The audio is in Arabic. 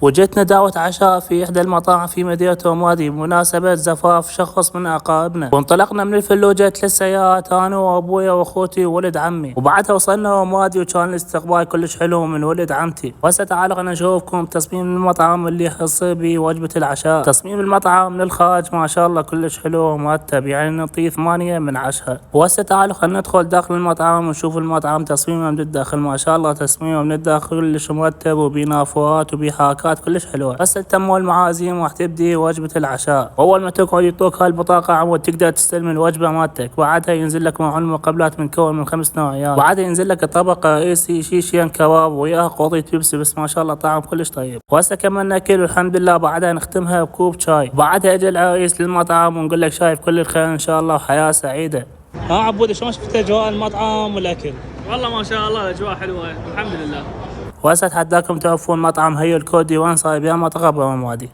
وجتنا دعوة عشاء في إحدى المطاعم في مدينة وادي بمناسبة زفاف شخص من أقاربنا، وانطلقنا من الفلوجة 3 سيارات أنا وأبويا وأخوتي وولد عمي، وبعدها وصلنا وادي وكان الاستقبال كلش حلو من ولد عمتي. وهسه تعالوا خلينا نشوفكم تصميم المطعم اللي يخص بوجبة العشاء. تصميم المطعم من الخارج ما شاء الله كلش حلو ومرتب، يعني نعطيه 8 من 10. وهسه تعالوا خلينا ندخل داخل المطعم ونشوف المطعم تصميمه من الداخل. ما شاء الله تصميمه من الداخل كلش مرتب وبنافورات وبحركات كلش حلوه. هسه تموا المعازيم وراح تبدي وجبه العشاء. اول ما تقعد يعطوك هالبطاقه عمود تقدر تستلم الوجبه مالتك. بعدها ينزل لك معون المقبلات مكون من 5 نوعيات. بعدها ينزل لك طبق رئيسي شيشين كباب وياه قوطي بيبسي. بس ما شاء الله طعم كلش طيب. وهسه كمان ناكل والحمد لله. بعدها نختمها بكوب شاي. بعدها اجى العريس للمطعم ونقول لك شايف كل الخير ان شاء الله وحياه سعيده. ها عبودي شلون شفت اجواء المطعم والاكل؟ والله ما شاء الله الاجواء حلوه الحمد لله. وهسه اتحداكم توقفون مطعم هيو الكردي وين صاير بيا منطقه بوادي.